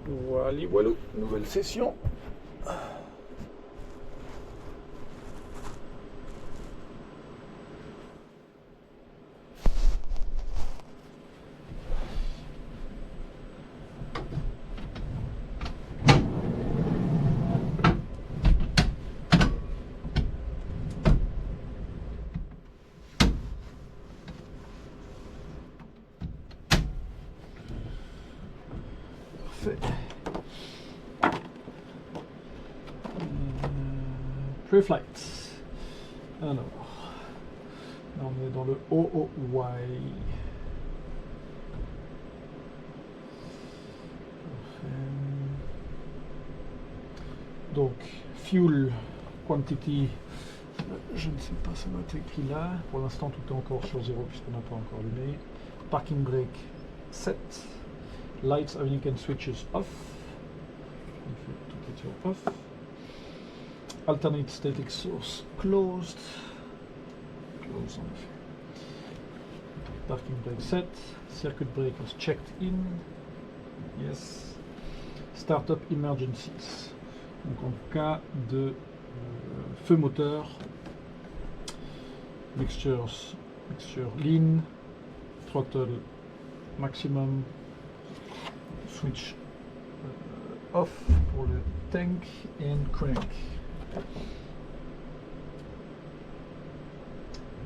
Voilà, voilà, nouvelle session. Parfait. Pre-flight. Alors, là on est dans le OOY. Donc, fuel quantity, je ne sais pas, ça doit être écrit là. Pour l'instant, tout est encore sur 0 puisqu'on n'a pas encore allumé. Parking brake set. Lights, avionic and switches off. Tout est sur off. Alternate static source closed. Closed en effet. Parking brake set. Circuit breakers checked in. Yes. Startup emergencies. Donc en cas de feu moteur, mixture lean, throttle maximum, switch off pour le tank and crank.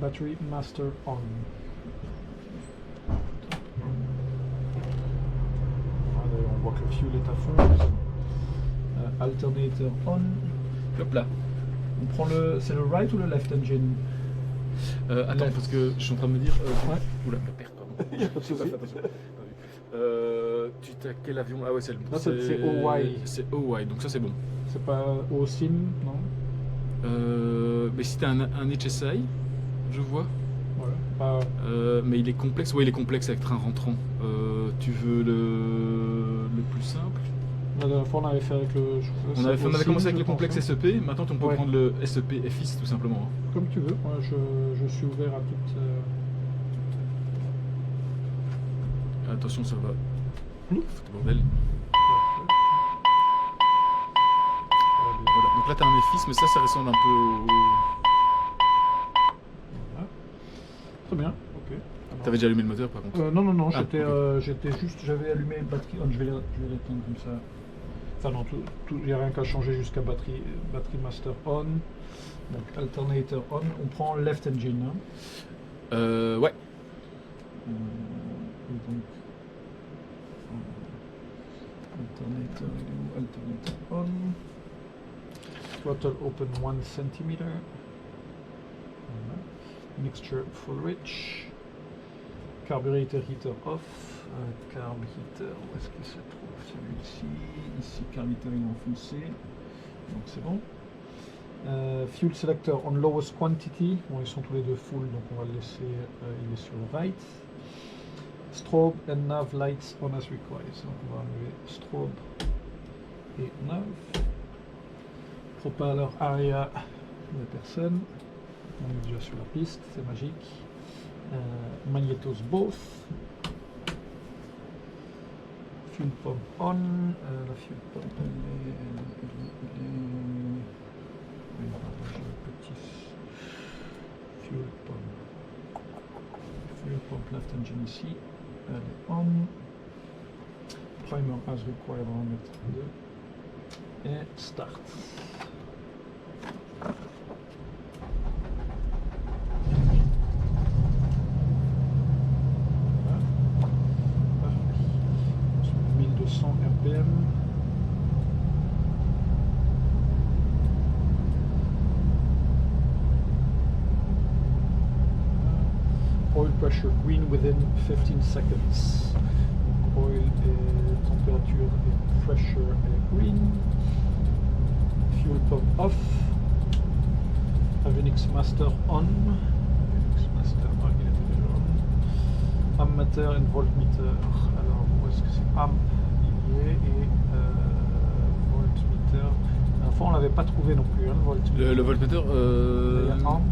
Battery master on. On voit que le fuel est à fond. Alternator on. Hop là. On prend le. C'est le right ou le left engine? Attends, Left. parce que je suis en train de me dire. Ouais. Oula, la perte, pardon. Il y a pas de J'ai pas souci. fait attention. Tu t'as quel avion? Ah ouais, c'est le. Non, c'est OY. C'est OY, donc ça c'est bon. C'est pas au sim, non? Mais si t'as un HSI, je vois. Voilà. Pas... Mais il est complexe. Ouais, il est complexe avec train rentrant. Tu veux le plus simple? La dernière fois, on avait fait avec le. On avait commencé avec je le complexe pense, hein. SEP. Maintenant, on peut Ouais. prendre le SEP FX tout simplement. Comme tu veux. Moi, je suis ouvert à toute. Attention, ça va. Ouf, c'est bordel. Voilà. Donc là, t'as un FX, mais ça ressemble un peu au. Voilà. Très bien. Ok. Alors- T'avais déjà allumé le moteur par contre? Non, Ah, j'étais juste, j'avais allumé le batterie on, je vais l'éteindre comme ça. Enfin non, il n'y a rien qu'à changer jusqu'à batterie master on. Donc alternator on, on prend left engine. Hein. Ouais. Et donc, alternator, il est où? Alternator on. Throttle open 1 cm. Voilà. Mixture full rich. Carburetor heater off. Carb heater, où est-ce qu'il se trouve celui-ci? Ici, carb heater il est enfoncé. Donc c'est bon. Fuel selector on lowest quantity. Bon, ils sont tous les deux full, donc on va le laisser. Il est sur le right. Strobe and nav lights on as required. Donc on va enlever strobe et nav. Propeller area, il n'y a personne. On est déjà sur la piste, c'est magique. Magnetos both. Fuel pump on. La fuel pump elle est. Oui, pardon, j'ai le petit fuel pump. Fuel pump left engine ici. Elle est on. Primer as required, on va mettre 2. Et start. Voilà. Sur 1200 RPM. Oil pressure green within 15 seconds. Donc oil et température et pressure est green. Fuel pump off. Avionics master on. Avionics master, ah, il était déjà on. Ammeter and voltmeter. Alors où est-ce que c'est? Amp, il y est, et voltmeter. La fois on l'avait pas trouvé non plus, hein, le voltmeter. Le voltmeter. Il y a amp.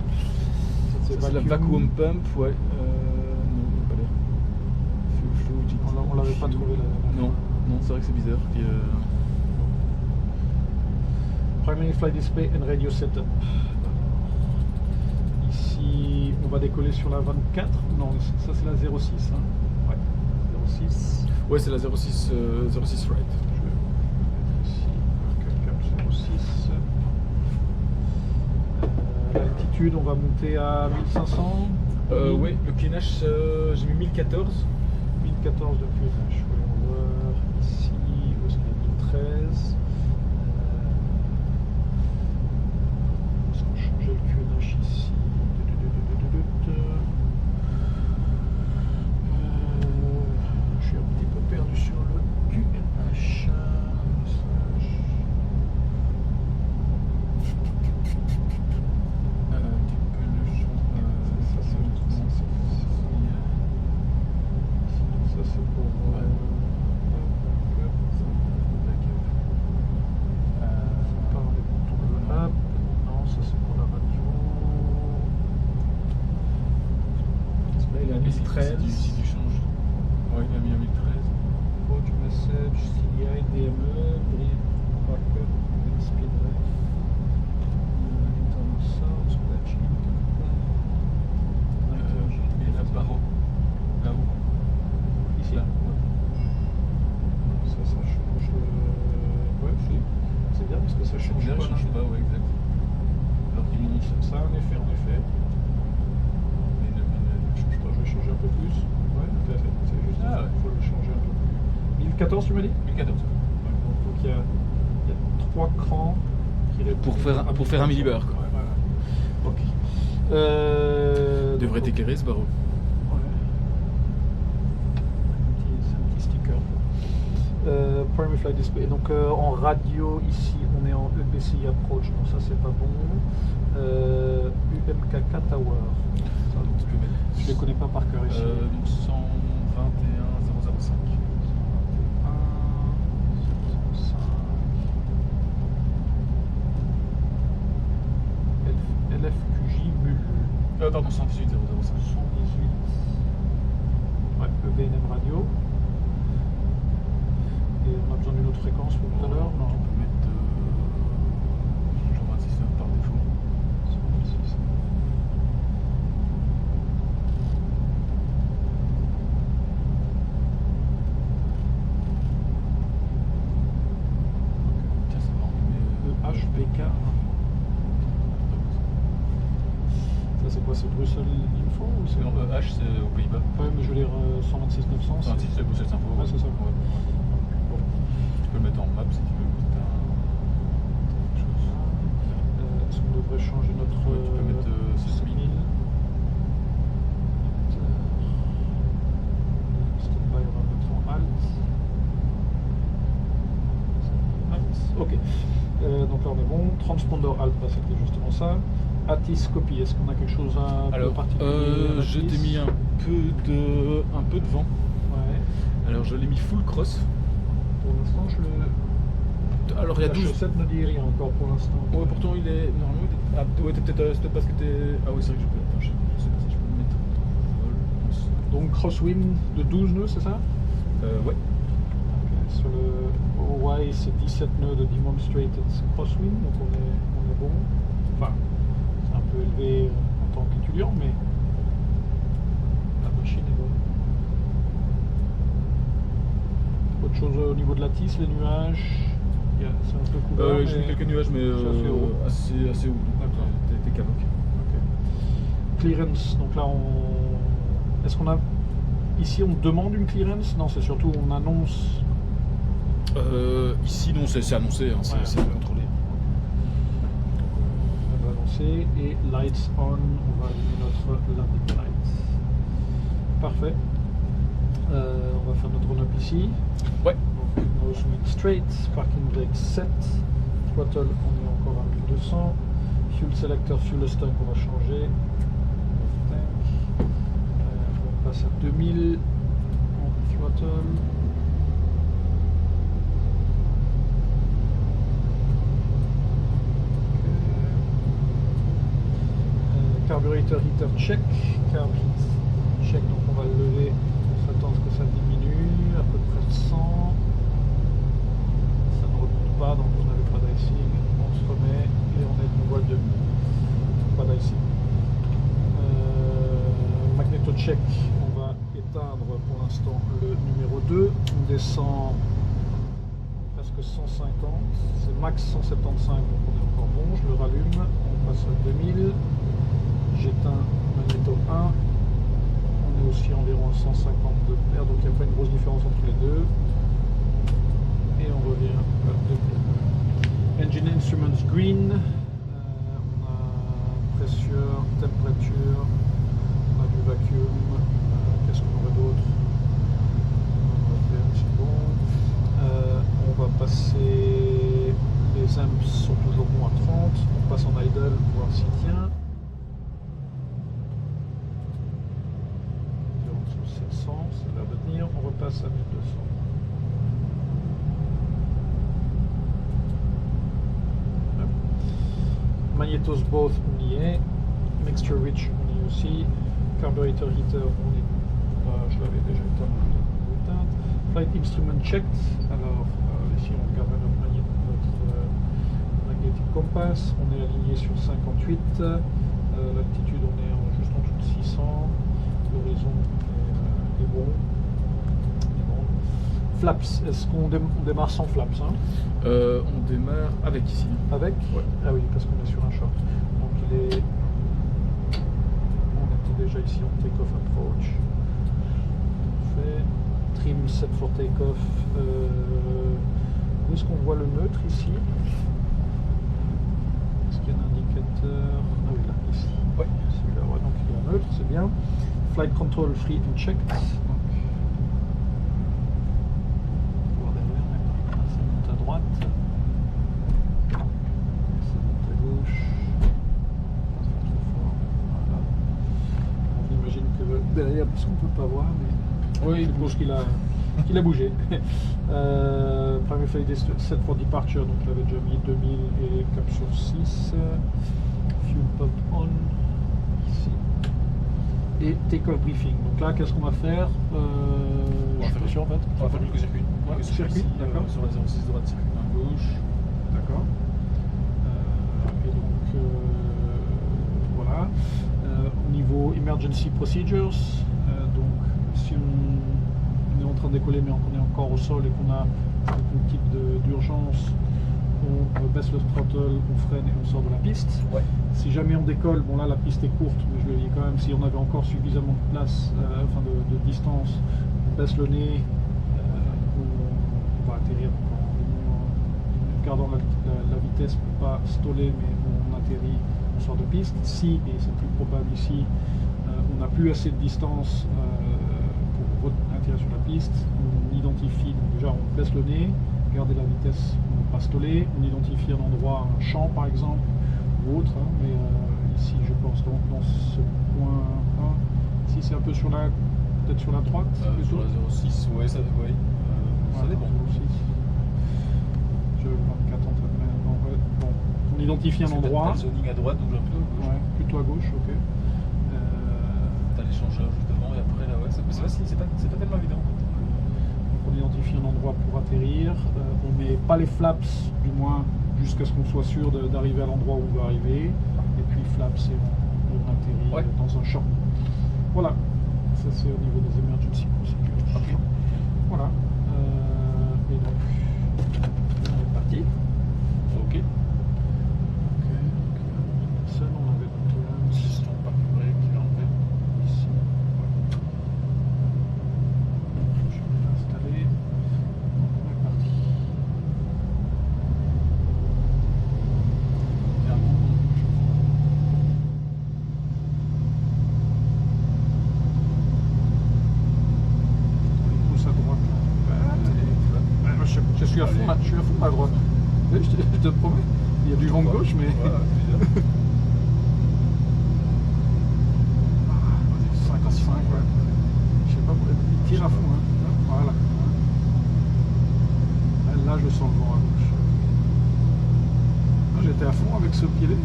C'est la vacuum pump, ouais. Non, pas l'air. Fuel fluid. On l'avait pas trouvé là. Non, non, non, c'est vrai que c'est bizarre. Primary flight display and radio setup. Ici, on va décoller sur la 24. Non, ça c'est la 06. Hein. Ouais, 06. Ouais, c'est la 06, 06 right. Je vais mettre ici cap 06. L'altitude, on va monter à 1500. Oui, le QNH, j'ai mis 1014. 1014 de QNH. Voyons voir ici, où est-ce qu'il y a 1013. Est-ce qu'on changeait le QNH ici? Je suis un petit peu perdu sur le QNH. Ça c'est pour pas les boutons de app. Non, ça c'est pour la radio. Là il a 1013. Si tu changes. Ouais, il a mis un 1013. Go to message, CDI, DME, Brian Parker, Speed Ref, Internal Sound, Scratching, Et la barreau. Là-haut. ici. Là. Ça change. Ouais, si. C'est bien parce que ça change Là, pas. change pas, ouais, exact. Alors qu'il monte. Ça a un effet, en effet. Mais ne change pas. Je vais changer un peu plus. Ouais, tout à fait. C'est juste Ah ouais. il faut le changer un peu plus. 1014, tu m'as dit? 1014. Donc il y a 3 crans qui répondent Pour faire un millibar, quoi. Ouais, voilà. Ok. Devrait donc, t'éclairer ce barreau. Ouais. C'est un petit sticker. Primary flight display. Donc en radio ici on est en EBCI approach, donc ça c'est pas bon. UMKK Tower. Ça, donc, Tu peux mettre. je les connais pas par cœur ici. Donc 121 005. 1, 005. LFQJ Mul. Pardon, 118 005. 118. Ouais, EBNM radio. Et on a besoin d'une autre fréquence pour tout à l'heure? Non. Tu peux mettre genre 26 par défaut. 116. Tiens, ça va en HBK. Ça c'est quoi? C'est Bruxelles Info ou c'est... Non, H c'est aux Pays-Bas. Ouais, mais je veux dire 126 900. 126 c'est Bruxelles Info. Ouais, c'est ça. Ouais. Bon. Tu peux le mettre en map si tu veux. C'est quelque chose. Est-ce qu'on devrait changer notre... Ouais, tu peux mettre 7000. Standby, on va mettre en alt. Ok. Donc là on est bon. Transponder alt, bah, c'était justement ça. Atis copy, est-ce qu'on a quelque chose un peu Alors, particulier? je t'ai mis un peu de vent. Ouais. Alors je l'ai mis full cross. Pour l'instant, je le... Alors il y a La 12. chaussette ne dit rien encore pour l'instant. Ouais, pourtant il est. Normalement, il est. Ah, ouais, c'était peut-être parce que t'es. Ah, oui, c'est vrai que je peux. Attends, je sais pas si je peux le mettre. Donc crosswind de 12 nœuds, c'est ça? Ouais. Ok, sur le OY, c'est 17 nœuds de demonstrated crosswind, donc on est bon. Enfin, c'est un peu élevé en tant qu'étudiant, mais la machine est bonne. Autre chose au niveau de la tisse, les nuages, c'est un peu couvert. J'ai mis quelques nuages, mais assez haut. D'accord. T'es cavoc. Ok. Clearance, donc là est-ce qu'on a... Ici on demande une clearance? Non, c'est surtout on annonce. Ici, non, c'est annoncé, hein, c'est contrôlé. On va annoncer et lights on, on va allumer notre landing light. Parfait. On va faire notre run-up ici. Ouais. Donc nose wind straight, parking brake 7, throttle on est encore à 1200, fuel selector, fuel tank on va changer. Tank. On passe à 2000 en throttle. Carburetor heater check, carb heat check, donc on va le lever, on s'attend à ce que ça diminue, à peu près 100, check. On va éteindre pour l'instant le numéro 2. On descend presque 150. C'est max 175, donc on est encore bon. Je le rallume. On passe à 2000. J'éteins magnéto 1. On est aussi environ à 150 de paire, donc il n'y a pas une grosse différence entre les deux. Et on revient à 2000. Engine Instruments Green. On a pressure, température. On a du vacuum. Qu'est-ce qu'on aurait d'autre? C'est bon. On va passer. Les amps sont toujours bons à 30. On passe en idle pour voir s'il tient. 700, ça a l'air de tenir. On repasse à 1200. Magnetos both, on y est. Mixture rich, on y est aussi. Carburetor heater, on est. Je l'avais déjà éteint. Flight instrument checked. Alors ici on regarde notre magnetic compass. On est aligné sur 58. L'altitude, on est juste en dessous de 600. L'horizon est bon. Flaps, est-ce qu'on démarre sans flaps hein? On démarre avec ici. Avec? Ouais. Ah oui, parce qu'on est sur un short. Donc on était déjà ici en take-off approach. Parfait. Trim set for take-off. Où est-ce qu'on voit le neutre ici? Est-ce qu'il y a un indicateur? Ah oui, là, ici. Ouais. Celui-là, ouais, donc il est en neutre, c'est bien. Flight control free and checked. Donc, voir derrière, ça monte à droite. Ça monte à gauche. Pas trop fort. Voilà. On imagine que derrière, parce qu'on ne peut pas voir, mais Oui, je suppose qu'il a bougé. Primary flight set for departure, donc je l'avais déjà mis 2000 et cap sur 6. Fuel pump on. Ici. Et take-off briefing. Donc là, qu'est-ce qu'on va faire? Je suis pas sûr en fait. On va faire quelques circuits. Ouais, Quelques circuits, ici, d'accord. sur la 06 droite, circuit main gauche. D'accord. Et donc, voilà. Au niveau emergency procedures, donc si on est en train de décoller mais qu'on est encore au sol et qu'on a un type d'urgence, on baisse le throttle, on freine et on sort de la piste. Ouais. Si jamais on décolle, bon là la piste est courte, mais je le dis quand même, si on avait encore suffisamment de place, de distance, on baisse le nez, on va atterrir en gardant la vitesse pour pas stoller, mais on atterrit, on sort de piste. Si, et c'est plus probable ici, on n'a plus assez de distance pour atterrir sur la piste, on identifie, donc déjà on baisse le nez, garder la vitesse pour ne pas stoller, on identifie un endroit, un champ par exemple, ou autre, hein, mais ici je pense dans ce point 1, ici c'est un peu sur la, peut-être sur la droite Sur la 06, ouais, ça dépend. 06. Je 24 en train de mettre. Bon, on identifie un endroit. T'as le zoning à droite, donc je vais plutôt à gauche. Ouais, plutôt à gauche, ok. T'as l'échangeur juste devant et après là, ouais, c'est facile, c'est pas tellement évident. Donc on identifie un endroit pour atterrir. On met pas les flaps, du moins jusqu'à ce qu'on soit sûr d'arriver à l'endroit où on veut arriver. Et puis flaps et on atterrit dans un champ. Voilà, ça c'est au niveau des emergency procedures. Ok. Voilà. Et donc, on est parti. Ok. Ça, on avait le Gestion par break, enlevé. ici. Je vais l'installer. On est parti. Et un bon. On pousse à droite. Je suis à fond là, je suis à fond à droite. Je te promets, il y a du vent de gauche, mais. Ouais, 55, ouais. Je sais pas, il tire à fond. Hein. Voilà. Là, je sens le vent à gauche. Là, j'étais à fond avec ce pied-là.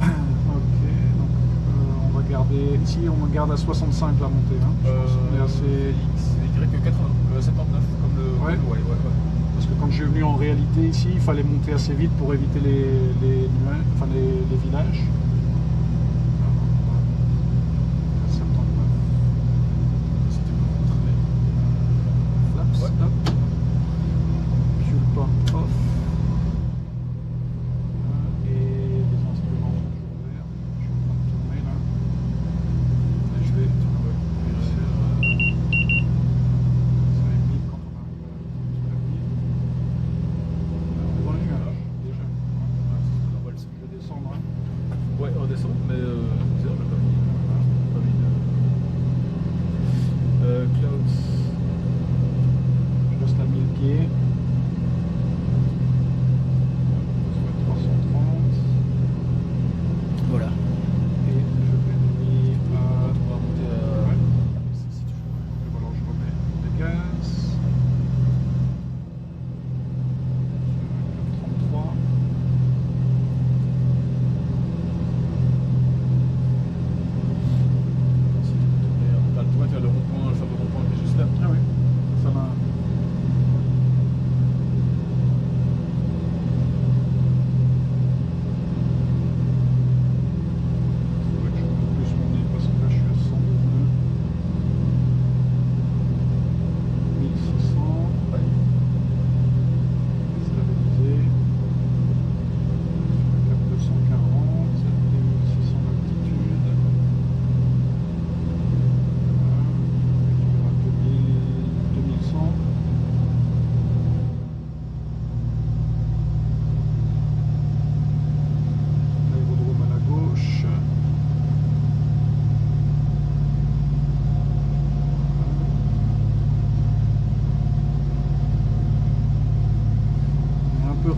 Ok, donc on va garder. Ici, on garde à 65 la montée. Hein. Je pense qu'on est assez. Je dirais que 79, comme le. Ouais. Ouais. Parce que quand je suis venu en réalité ici, il fallait monter assez vite pour éviter les nuages, enfin les villages. Ça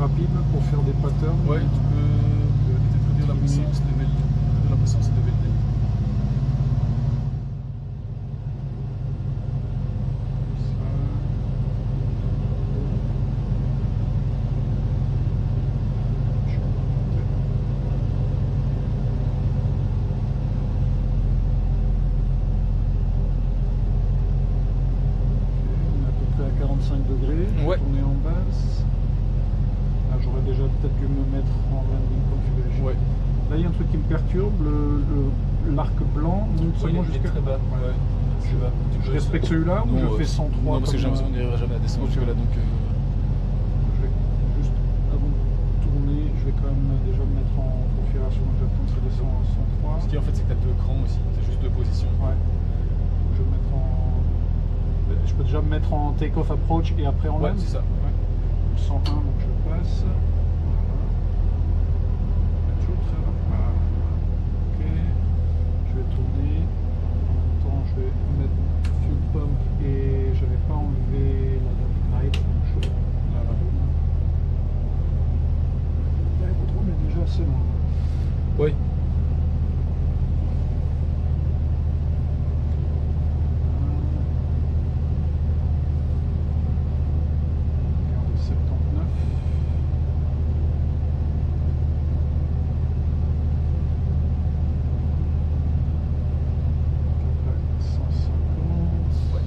rapide pour faire des patterns. Ouais, tu peux peut-être réduire la puissance, réduire la puissance et lever le dé. On est à peu près à 45 degrés. Je vais Ouais. tourner en basse. Ah, j'aurais déjà peut-être dû me mettre en landing configuration. Ouais. Là, il y a un truc qui me perturbe. L'arc blanc monte seulement il est jusqu'à. très bas. Ouais. Très bas. Je respecte celui-là ou je fais 103 Non, parce que j'ai comme, l'impression qu'on n'ira jamais à descendre Ok. jusque là, donc Je vais juste, avant de tourner, je vais quand même déjà me mettre en configuration. Donc j'attends que ça descend à 103. ce qui en fait c'est que tu as deux crans aussi, tu as juste deux positions. Ouais. Je vais me mettre en. Je peux déjà me mettre en take-off approach et après en Ouais, land. c'est ça. Ouais. 101, donc je passe. Voilà. Toujours très rap. Voilà. Ok. Je vais tourner. En même temps, je vais mettre fuel pump et je n'avais pas enlevé la light, donc je la rallume. L'aérodrome est déjà assez loin. Oui. Regarde, 79. Après, 150. Ouais.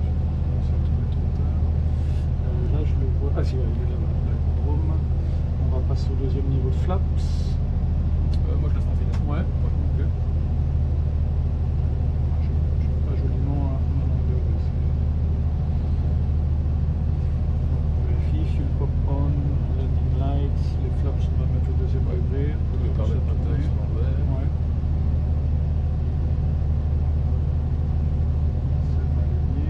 Je commence à tomber trop tard. Là, je le vois. Ah, si, ouais, il est là-bas, l'aérodrome. On va passer au deuxième niveau de flaps. Moi je le ferai en finale. Ouais. Ok. Je vais pas joliment à 90 degrés. Donc, on vérifie, fuel pop on, landing lights, les flaps, on va mettre au deuxième degré. Le Comme ça, paramètre tourner. sur l'envers. Ouais. C'est aligné.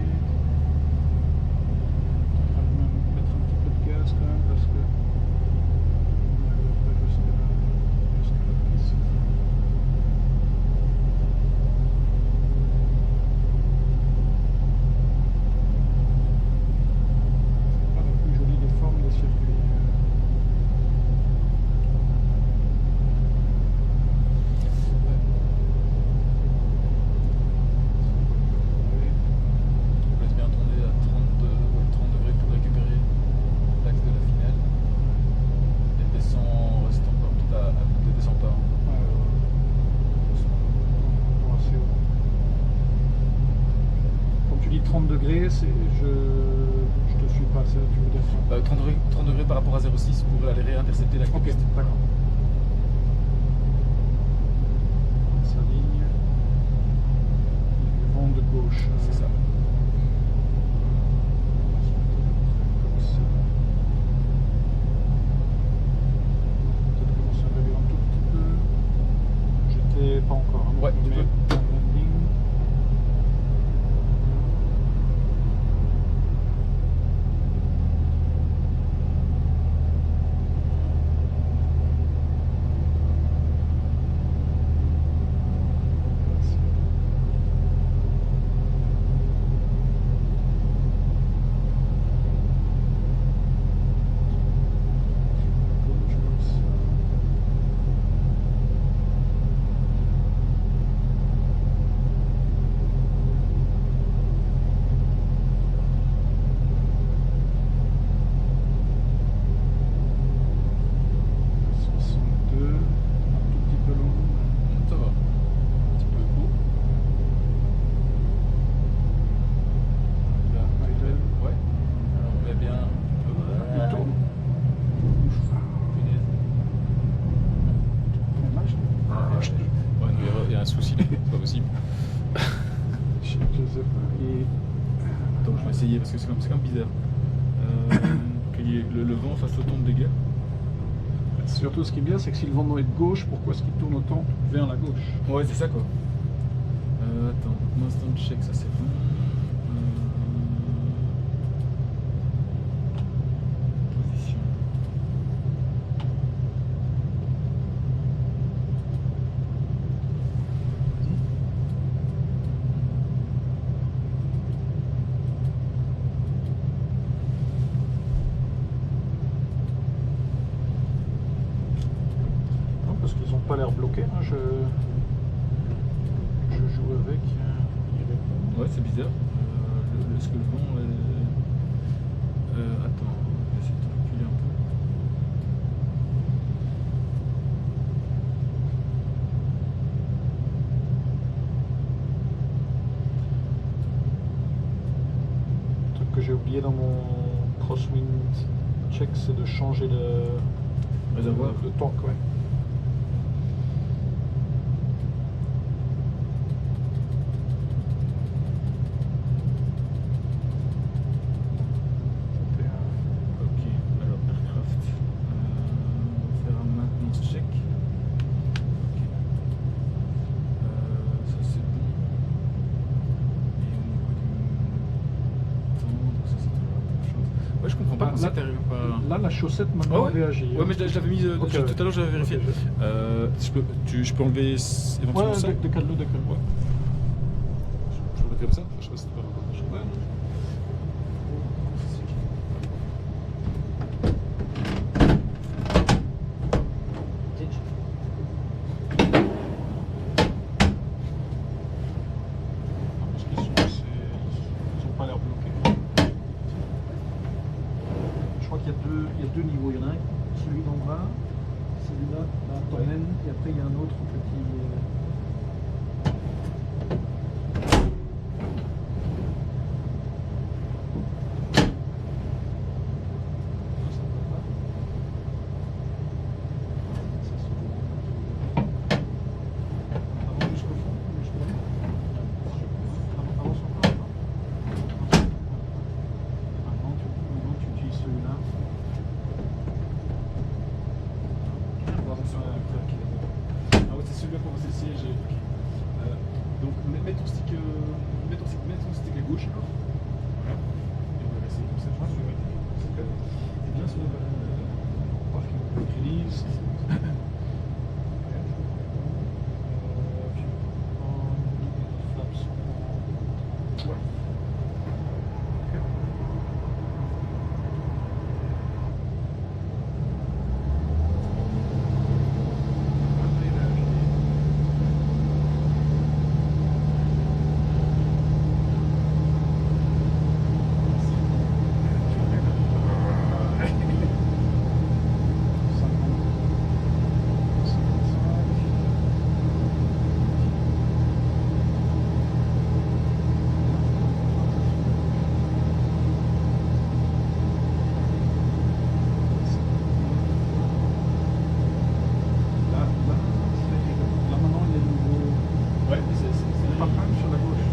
On va même mettre un petit peu de gaz quand même parce que on n'arrive pas jusqu'à la piste. C'est pas la plus jolie des formes de circuit. On laisse bien tourner à 30 degrés pour récupérer l'axe de la finale. Et descend en restant pas, ne descend pas. Assez haut. Quand tu dis 30 degrés, je te suis pas, tu veux dire quoi? 30 degrés par rapport à 0,6 pour aller réintercepter l'axe de Ok, piste. d'accord. Sa ligne. Le vent de gauche. C'est ça. On va se mettre à peu près comme ça. Peut-être commencer à réduire un tout petit peu. J'étais pas encore. Hein, Ouais, je tu mets peux. en landing. essayer parce que c'est quand même bizarre. Que le vent fasse autant de dégâts. Surtout ce qui est bien, c'est que si le vent est de gauche, pourquoi est-ce qu'il tourne autant vers la gauche? Ouais, c'est ça quoi. Attends, un instant check, ça c'est bon. Position. pas l'air bloqué, hein, je joue avec, il répond. Ouais, c'est bizarre. Est-ce que le vent est... attends, je vais essayer de reculer un peu. Le truc que j'ai oublié dans mon crosswind check, c'est de changer Réservoir. le torque, ouais. Ok, alors aircraft. On va faire un maintenance check. Ok. Ça c'est bon. Et au niveau du temps, donc ça c'était la même chose. Ouais, je comprends pas Là, comment ça t'arrive pas. Là, la chaussette maintenant Ah ouais réagit. Ouais, mais je l'avais mis Ok, tout à l'heure, j'avais vérifié. Ok, Je peux enlever éventuellement ça. ouais, décale-le, décale-le. Ouais. Je peux le mettre comme ça. Je sais pas si c'est pas grave. Ouais, non. Parce qu'ils ont pas l'air bloqués. Je crois qu'il y a deux niveaux. Il y en a un, celui d'en bas, celui-là, la tonne, et après il y a un autre petit. Ça va pas. Ça s'ouvre. Avant jusqu'au fond, jusqu'au bout. Avance encore. Maintenant tu utilises celui-là. Ah ouais, c'est celui-là pour passer le siège. Ok. Donc mets ton stick, mets ton stick à gauche alors. Voilà. Et on va essayer comme ça. C'est bien sur le parking release. Ouais. Là maintenant il y a le nouveau. Ouais, c'est Pas même sur la gauche.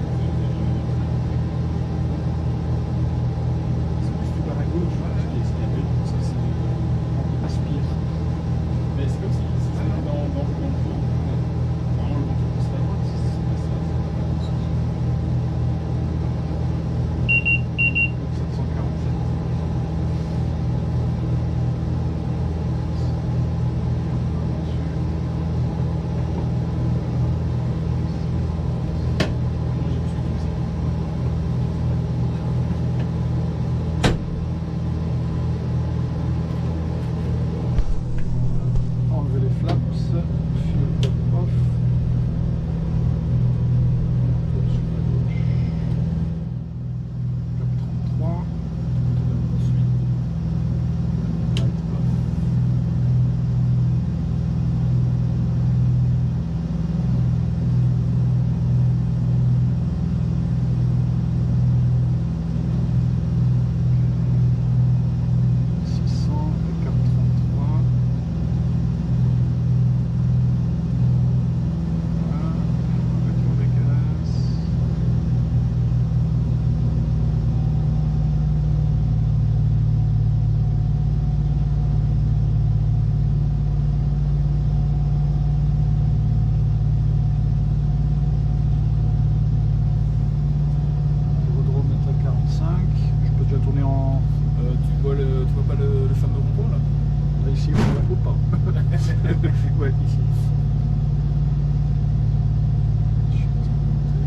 C'est plus tu pars à gauche, ce qui est escalavé. Ça c'est. Aspire. Mais c'est comme si c'était dans le vent. Normalement le vent qui pousse à droite, c'est pas ça. 747. Moi j'ai plus comme ça. Enlever les flaps, fuel top off. Top sur la gauche. Cap 33. Light off. Et cap 33. Voilà, retour des gaz. Aérodrome est à 45. Je peux déjà tourner en. Tu vois pas le fameux rond-point là? Là ici, ou pas. Ouais, ici. Je suis en train de monter.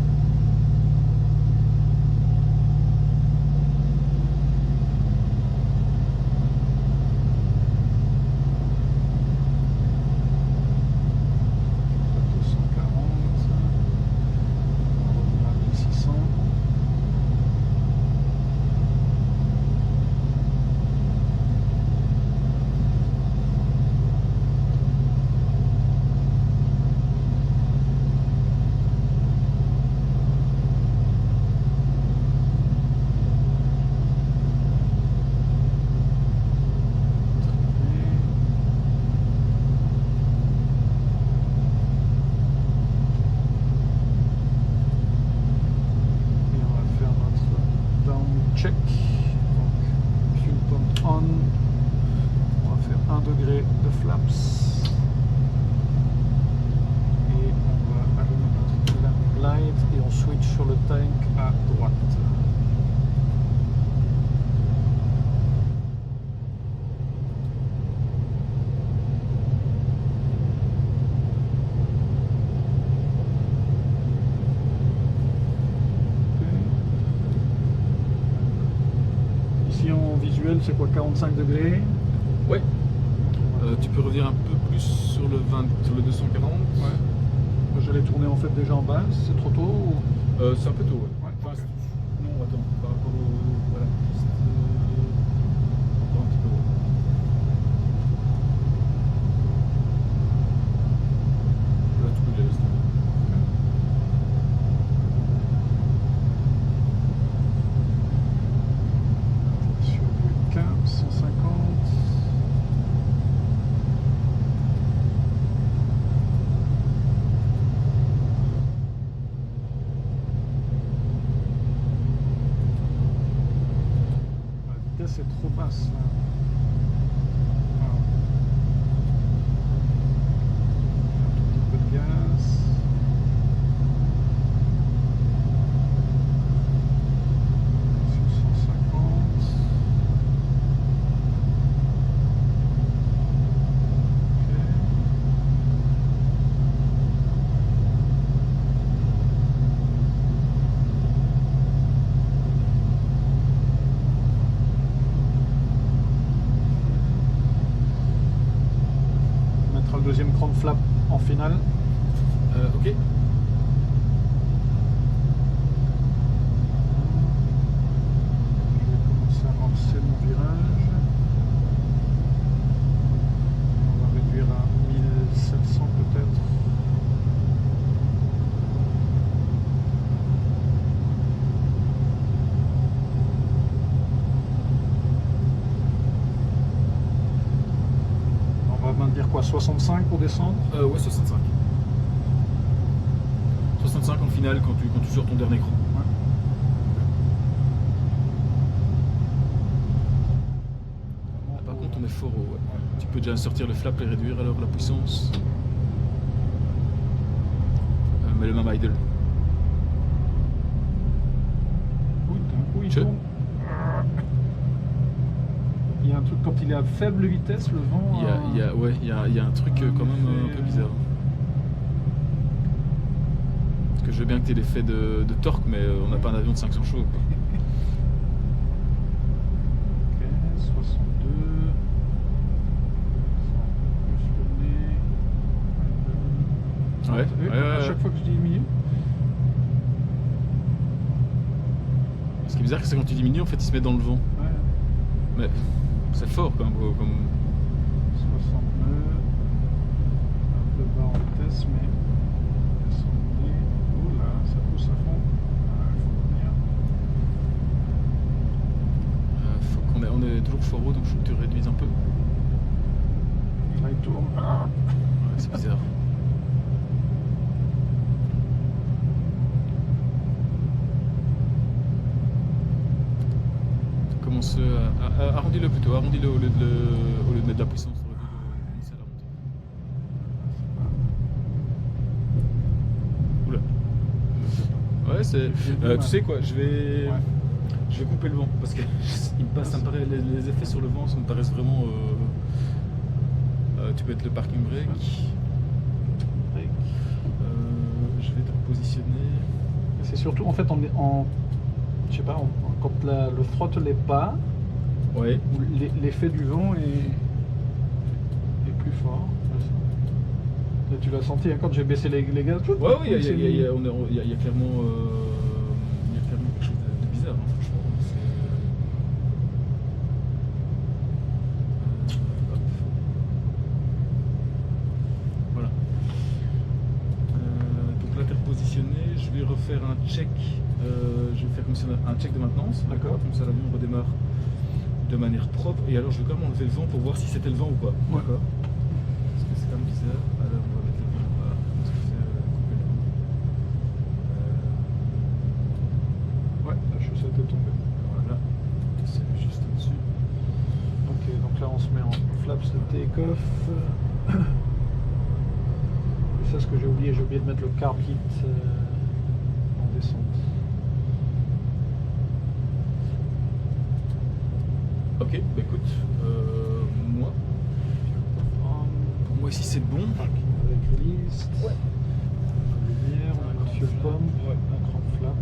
check. Donc, fuel pump on. On va faire 1 degré de flaps. Et on va allumer notre lamp light et on switch sur le tank à droite. Ici en visuel, c'est quoi, 45 degrés? Ouais. Tu peux revenir un peu plus sur le 240. Ouais. Moi, j'allais tourner en fait déjà en base, c'est trop tôt ou... C'est un peu tôt, ouais. Ouais, Enfin, ok. non, attends, par rapport au. Voilà. Encore un petit peu. Là, tu peux les laisser. Sur du 15, 150. La vitesse est trop basse là. Ah. Un tout petit peu de gaz. Sur 150. On mettra le deuxième cran de flap en finale. Ok. Je vais commencer à amorcer mon virage. On va réduire à 1700 peut-être. On va maintenir quoi, 65 pour descendre? Ouais, 65. 65 en finale quand tu sors ton dernier cran. Ouais. Ah, par contre, on est fort haut. Ouais. Tu peux déjà sortir le flap et réduire alors la puissance. Mais le même idle. Oui, d'un coup il Je- tourne. Il y a un truc quand il est à faible vitesse, le vent. Il y a un truc quand même un peu bizarre. Parce que je veux bien que tu aies l'effet de torque, mais on n'a pas un avion de 500 chevaux. Quoi. Ok, 62. Plus le nez. Ouais, T'as vu, ouais, à ouais. chaque fois que je diminue. Ce qui est bizarre, c'est que quand tu diminues, en fait, il se met dans le vent. Ouais. Mais c'est fort quand même. Comme... 69. Un peu bas en vitesse, mais. Descendez. Oh là, ça pousse à fond. Ah, il faut revenir. on est toujours fort haut, donc il faut que tu réduises un peu. Là, il tourne. Ah. Ouais, c'est bizarre. Commence arrondis-le plutôt, arrondis-le au lieu de mettre de la puissance. Commencer à l'arrondir. Oula. Ouais, c'est. Tu sais quoi, je vais couper le vent parce que il me passe, ça me paraît, les effets sur le vent, ça me paraissent vraiment. Tu peux mettre le parking brake. Je vais te repositionner. C'est surtout, en fait, je sais pas, quand le throttle est bas, Ouais. où l'effet du vent est plus fort. Là, tu l'as senti hein, quand j'ai baissé les gaz. Ouais, oui, il y a clairement quelque chose de bizarre, hein, franchement. Hop. Voilà. Donc là, t'es repositionné. Je vais refaire un check. Je vais faire comme ça un check de maintenance. D'accord. Comme ça, l'avion redémarre de manière propre. Et alors, je vais quand même enlever le vent pour voir si c'était le vent ou pas. D'accord. Parce que c'est quand même bizarre. Alors, on va mettre le vent là. Parce que c'est couper le vent. Ouais, la chaussette est tombée. Voilà. on se met en flaps de take-off. Et ça, ce que j'ai oublié de mettre le carb kit en descente. Ok, bah écoute, moi, pour moi ici c'est bon. Parking avec release. Ouais. Lumière, on a le fuel pump, Ouais. un crank flap.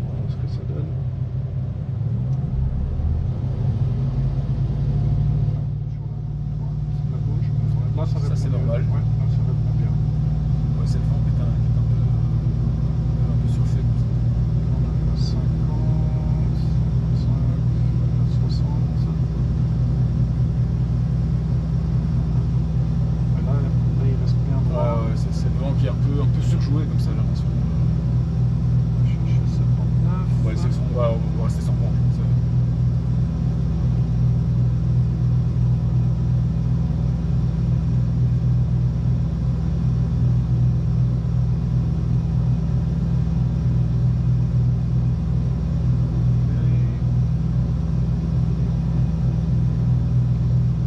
Voilà ce que ça donne. Sur la gauche, là ça Ça, répond c'est mieux. normal. Ouais, là ça répond bien. Ouais, cette lampe est un peu surfaite. On arrive à 50, 55, 60. Mais là il reste bien droit. Ouais, c'est le vent qui est un peu surjoué comme ça, j'ai l'impression. On va chercher 79. Ouais, on va rester sans point.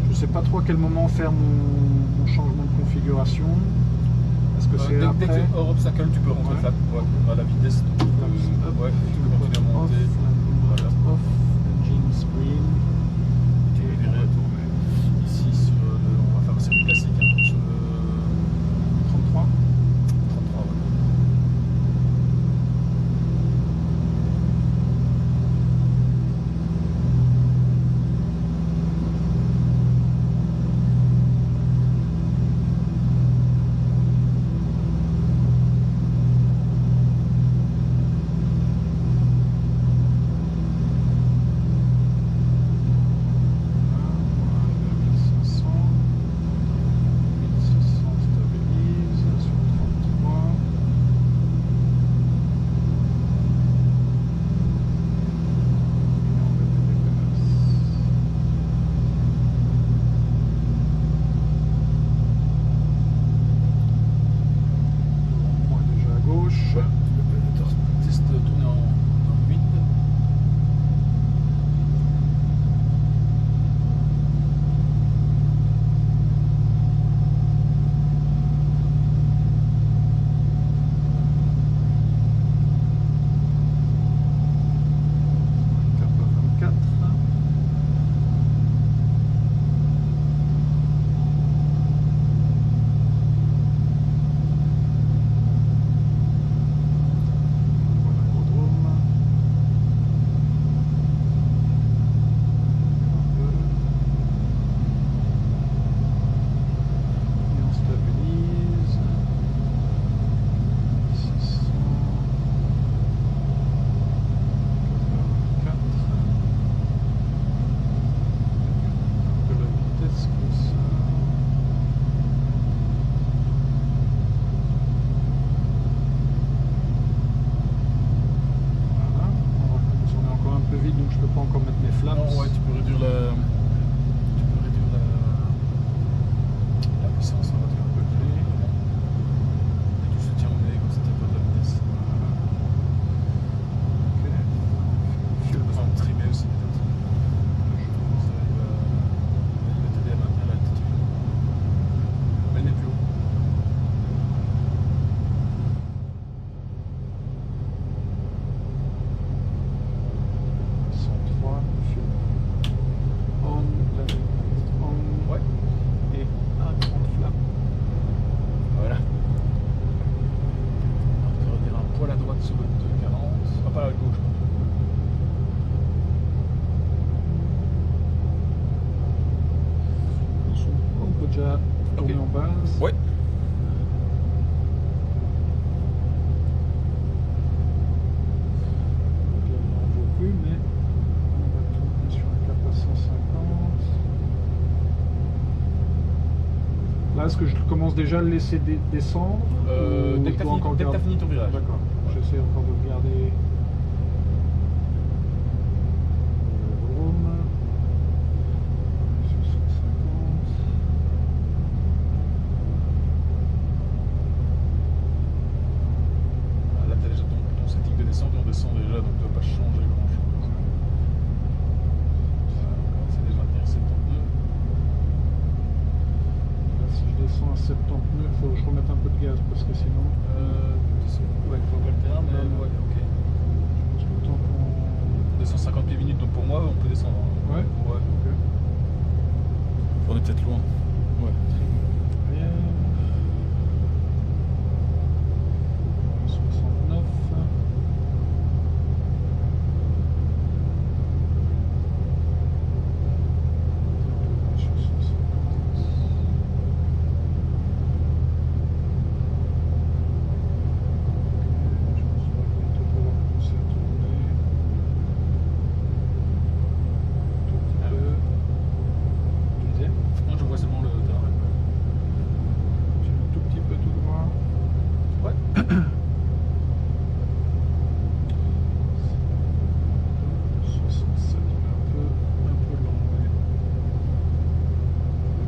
Je sais pas trop à quel moment faire mon changement de configuration. Est-ce que c'est Dès après que hors obstacle, tu peux rentrer Ouais. flap à la vitesse. Donc, Hop, ouais, tu peux continuer à off, monter. Voilà. off, engine screen. Tu peux virer ici sur on va faire un circuit classique sur le 33. 33. Ouais. Test tourné en 8. déjà tourné en base. Ouais. Donc là, on n'en voit plus, mais on va tourner sur un cap à 150. Là, est-ce que je commence déjà à le laisser descendre ou Dès je que dois encore tu as garder- fini ton virage. D'accord, j'essaie encore de le garder. Vélodrome. Sur 150. Là, tu as déjà ton setting de descente, on descend déjà, donc tu ne vas pas changer grand chose. C'est déjà intéressant. parce que sinon, Ouais, je vois pas le terrain, mais Ouais. ouais, ok. je pense que autant qu'on... 250 pieds minutes, donc pour moi, on peut descendre. Ouais. Ouais. Ok. On est peut-être loin. Ouais. Rien. 69. Je suis 60. Je pense qu'on va bientôt pouvoir commencer à tourner. Tout petit peu. Tu disais? Non, je vois seulement le terrain. Continue un tout petit peu tout droit. Ouais. 67, un peu long, mais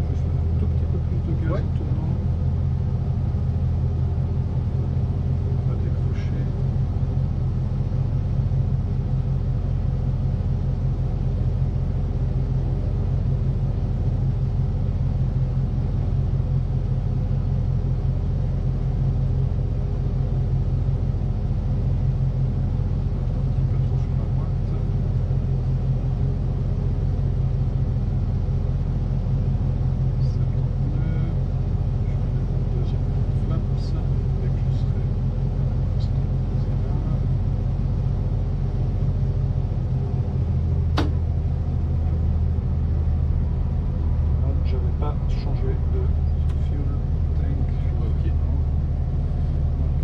juste un tout petit peu plus de gaz Ouais. en tournant. On va décrocher. Un peu trop sur la droite. Deuxième flaps, dès que je serai stabilisé là. Là, j'avais pas changé de fuel tank. Ok. Donc,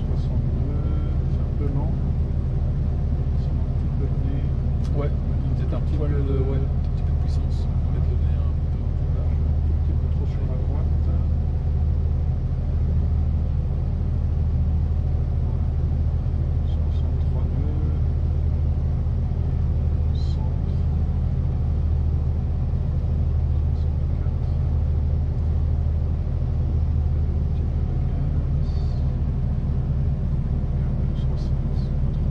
62, c'est un peu lent. Ça m'a un petit peu le nez. Ouais, peut-être un petit poil de. Ouais, un tout petit peu de puissance. Mettre le nez un peu plus bas. Un petit peu trop sur la droite. 63 nœuds. Centre. 64. Un petit peu de gaz. 63.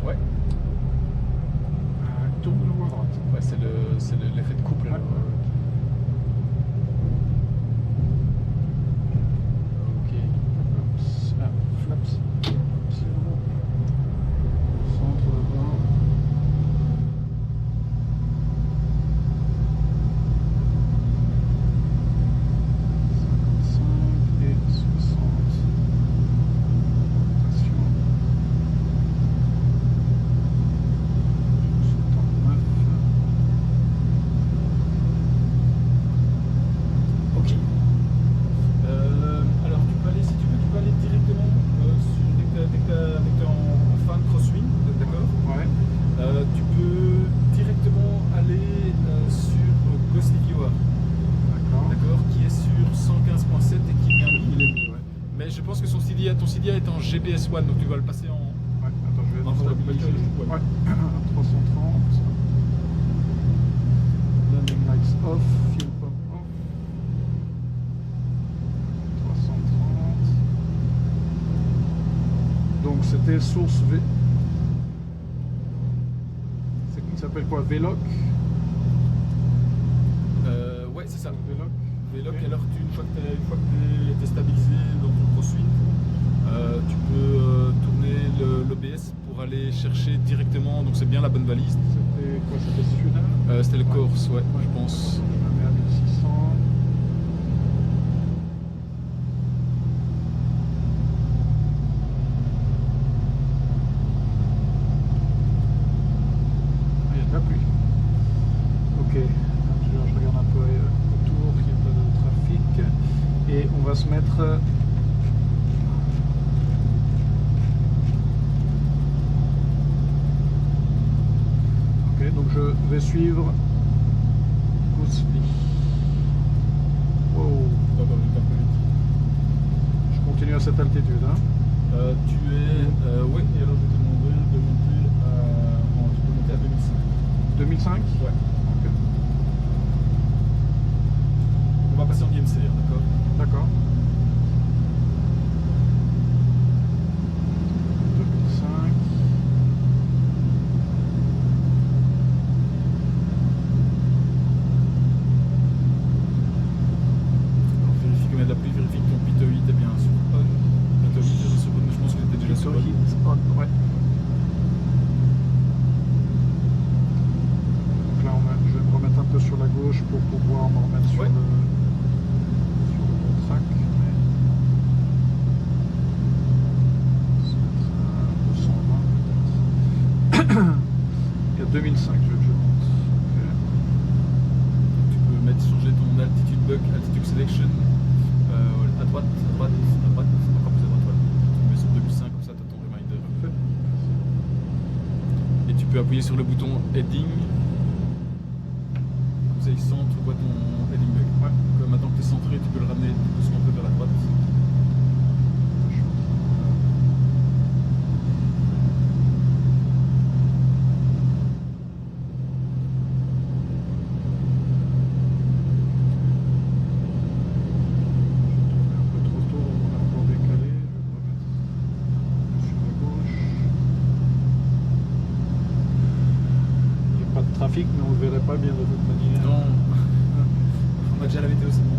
Ouais. Tourne de nouveau à droite. Ouais, c'est l'effet de couple. là. Ouais. Ok. Flaps. Ah, flaps. Zéro. Centre devant. Et 60. Attention. 79. Ok. Alors tu peux aller, si tu veux, tu peux aller directement dès que t'es en fin de crosswind, d'accord? Ouais. Tu peux directement aller sur Ghost Rivioa, D'accord. d'accord, qui est sur 115.7 et qui est bien mis. Il est mis, ouais. Mais je pense que ton CDI est en GBS One, donc tu vas le passer en. Ouais, attends, je vais En stabiliser. ouais. Ouais, 330. Landing lights off, fuel pump off. 330. Donc c'était source V. Il s'appelle quoi? VLOC? Ouais, c'est ça. VLOC. Véloc, Ok. alors une fois que tu es stabilisé dans ton crosswind, tu peux tourner l'OBS pour aller chercher directement, donc c'est bien la bonne valise. C'était quoi? C'était celui-là? C'était le Ouais. Corse, ouais, Ouais. je pense. Je me mets à 1600. Ah, il y a de la pluie. Ok, je regarde un peu autour qu'il n'y a pas de trafic. Et on va se mettre. Ok, donc je vais suivre Goosely. Wow, Ouais, bah, un peu vite. je continue à cette altitude. Hein. Tu es. Oui, et alors je vais te demander de monter tu peux monter à 2005. 2005. Ouais. Ok. On va passer en IMC, d'accord? D'accord. 2005. Alors vérifie comme il y a de la pluie, vérifie que ton Pito 8 est bien sur on. Pito 8 est sur on, mais je pense qu'il était déjà sur on. Ouais. Donc là, je vais me remettre un peu sur la gauche pour pouvoir me remettre sur, Ouais. sur le bon track. Mais... ça va être à 220 peut-être. Il y a 2005, je monte. Ok. Tu peux changer ton altitude bug, altitude selection à droite, encore plus à droite. Voilà. Tu mets sur 2005, comme ça tu as ton reminder. Parfait. Et tu peux appuyer sur le bouton heading. Comme ça il centre, tu vois ton heading bug. Ouais. Donc, maintenant que tu es centré, tu peux le ramener doucement un peu vers la droite. Je suis en train de... un peu trop tôt, on a encore décalé. Je vais me remettre sur la gauche. Il n'y a pas de trafic, mais on ne verrait pas bien de toute manière. Non, on a déjà la météo, c'est bon.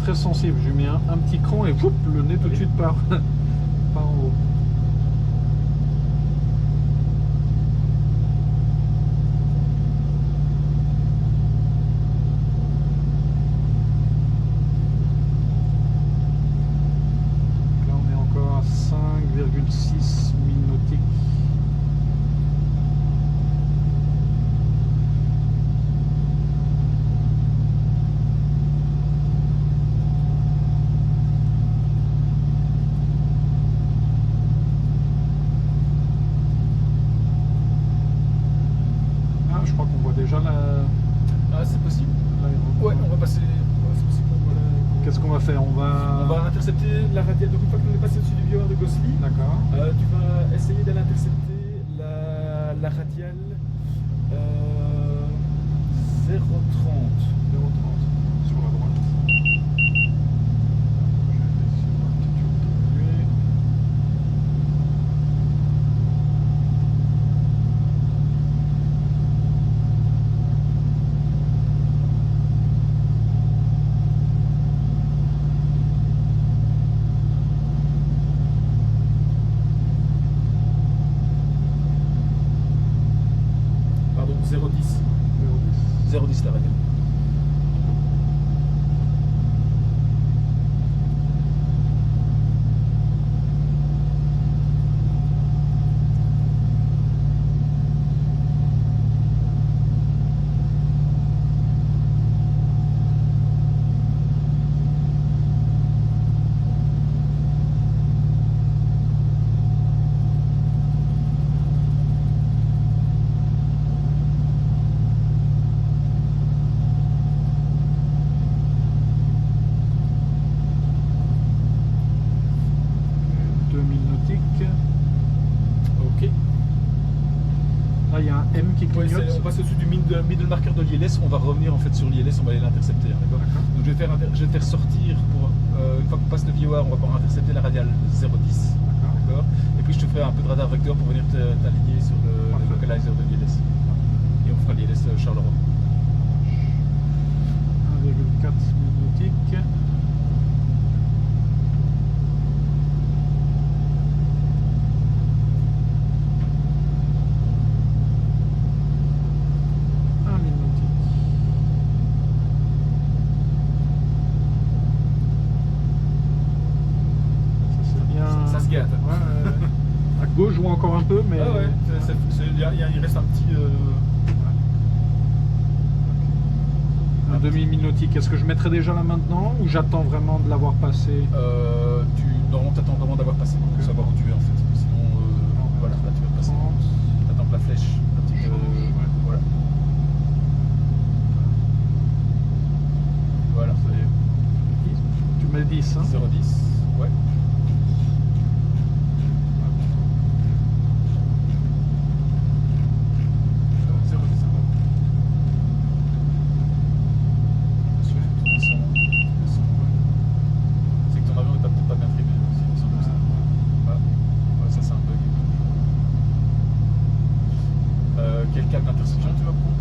Très sensible, je lui mets un petit cran et whoop, le nez tout de suite part, part en haut. Donc là on est encore à 5,6 milles nautiques. Je crois qu'on voit déjà la... Ah, c'est possible. l'aéroport. Ouais, on va passer. Ouais, c'est possible qu'on voit la- Qu'est-ce qu'on va faire? On va intercepter la radiale. Donc, une fois qu'on est passé au-dessus du vieux de Gosli, D'accord. tu vas essayer d'aller intercepter la radiale 030. 0,30 sur la droite. Je vais laisser l'altitude diminuer. Pardon, 010. 0,10. 010 la radiale. mis le marqueur de l'ILS, on va revenir en fait sur l'ILS, on va aller l'intercepter. Hein, d'accord. Donc je vais faire sortir, pour, une fois qu'on passe le VOR, on va pouvoir intercepter la radiale 010. D'accord. Et puis je te ferai un peu de radar vecteur pour venir t'aligner sur le localizer de l'ILS. Et on fera l'ILS Charleroi. 1,4 nautiques. À gauche, je vois encore un peu, mais. Ah ouais, il reste un petit. Un demi-mille nautique. Est-ce que je mettrai déjà là maintenant ou j'attends vraiment de l'avoir passé? Non, t'attends vraiment d'avoir passé pour savoir où tu es en fait. Sinon, voilà, là tu vas passer. T'attends que la flèche. La petite, voilà. Voilà, ça y est. Tu mets le 10, hein? 0,10, ouais. Quel câble d'intersection tu vas prendre?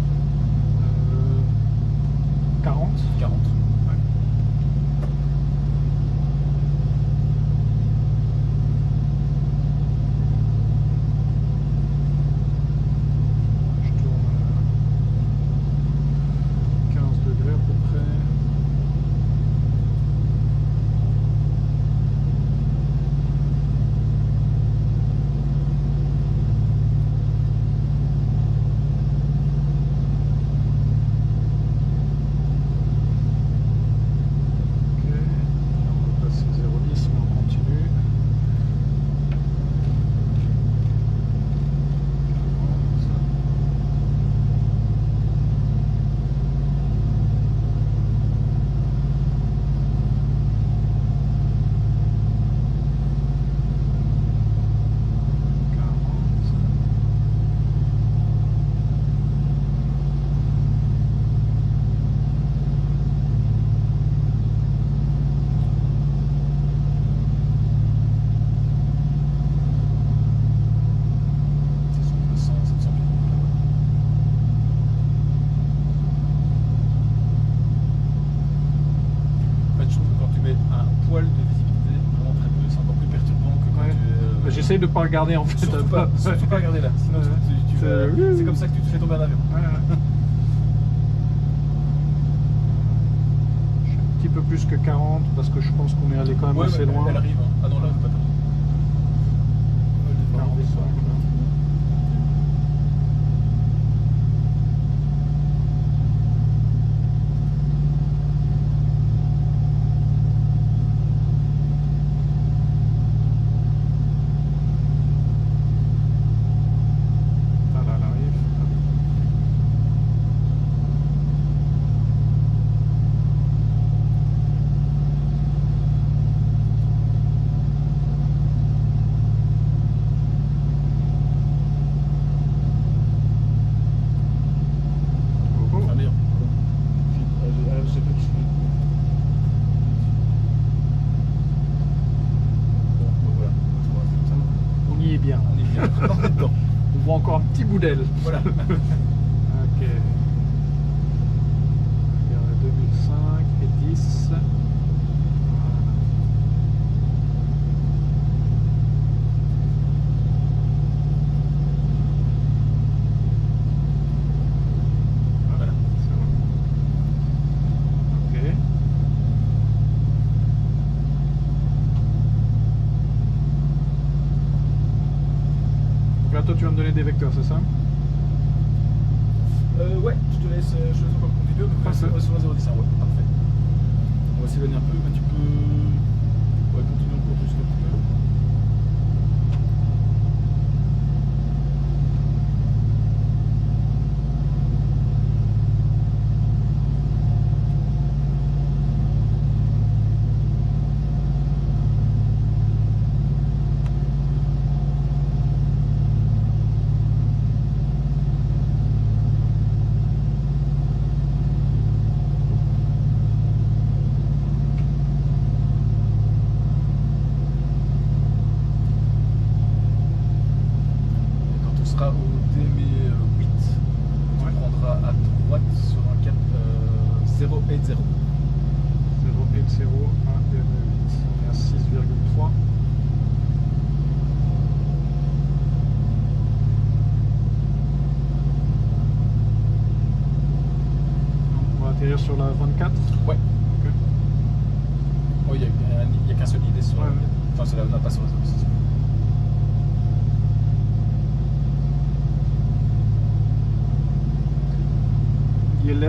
40. 40. Ouais. Je tourne 15 degrés à peu près. J'essaie de ne pas regarder en fait. Surtout pas regarder là, sinon c'est comme ça que tu te fais tomber un avion. Je suis un petit peu plus que 40 parce que je pense qu'on est allé quand même assez loin. Elle arrive, hein. Ah non là, pas tant. 45. Bien. On est bien. On voit encore un petit bout d'aile. Voilà. Ok. Regarde, 2005 et 10. Voilà. Ok. Là, toi, tu vas me donner des vecteurs, c'est ça? Ouais, je te laisse encore continuer. Donc, Parfait. sur la 010, ouais, parfait. On va s'éloigner un peu, mais tu peux continuer encore juste un petit peu.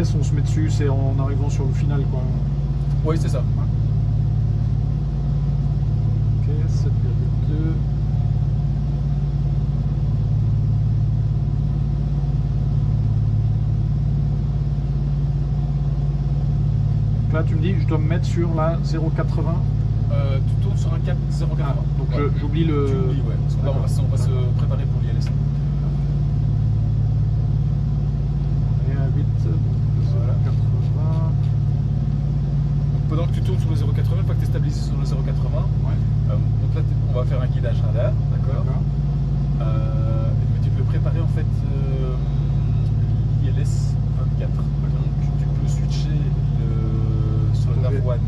l'ILS, on se met dessus, c'est en arrivant sur le final quoi. Oui, c'est ça. Ok, 7,2. Là tu me dis je dois me mettre sur la 0,80. Tu tournes sur un cap 0,80. Ah, donc Ouais. j'oublie le. Tu oublies, ouais. Parce que là, on va se préparer pour l'ILS. Et à 8, donc Voilà. 0,80. Donc, pendant que tu tournes sur le 0,80, une fois que tu es stabilisé sur le 0,80, Ouais. donc là, on va faire un guidage radar, d'accord. Mais tu peux préparer en fait l'ILS 24. Donc tu peux switcher sur le Attendez, Nav1.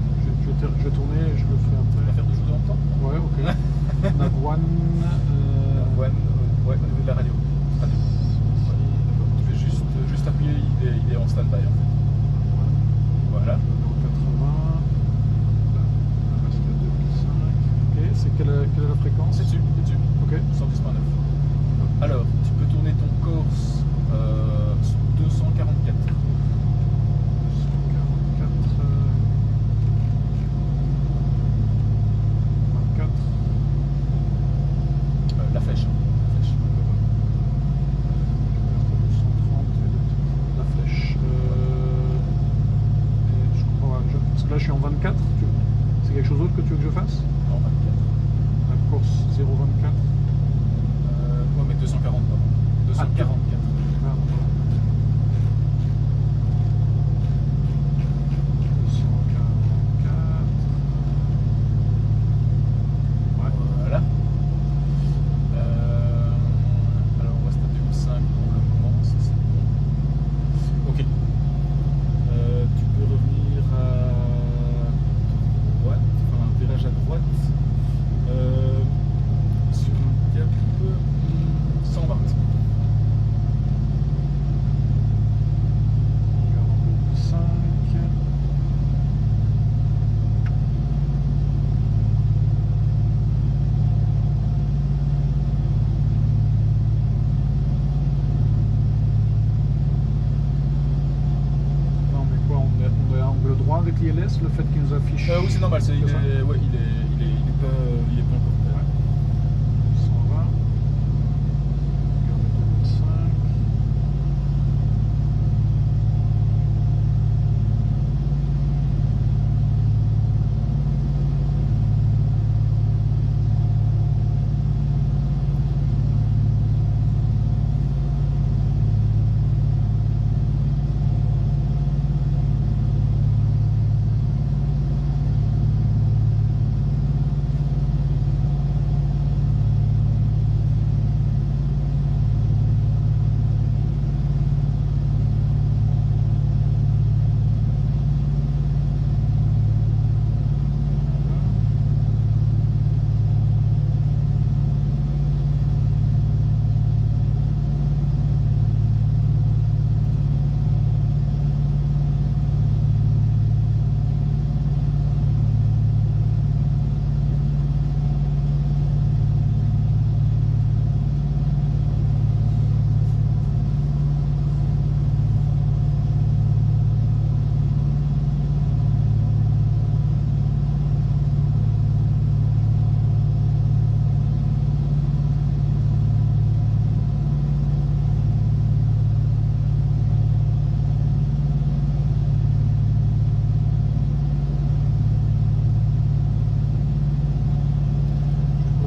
Je vais tourner et je le ferai Tu vas après. faire deux choses en même temps. Ouais, ok. Nav1. Nav1, ouais, au niveau de la radio. Tu fais juste appuyer, il est en stand-by en fait. Voilà. 80. Là, il reste à 2,5. Ok, c'est quelle est la fréquence? C'est dessus, c'est dessus. Ok. 110.9. Alors, tu peux tourner ton course sur 244. 244. La flèche. La flèche. La flèche. Et je comprends pas. Parce que là je suis en 24. C'est quelque chose d'autre que tu veux que je fasse? Non, 24. La course 0,24. Ouais, mais 240, pardon. 244. Ah, voilà. 244. Ouais. Voilà. Alors on reste à 2005 pour le moment, ça c'est bon. Ok. Tu peux revenir à droite, enfin un virage à droite. Sur un cap 120. On regarde en 2005. Là, on met quoi? On est à angle droit avec l'ILS, le fait qu'il nous affiche. Oui, c'est normal, C'est ça il est pas encore prêt. 120. Regardez 2005.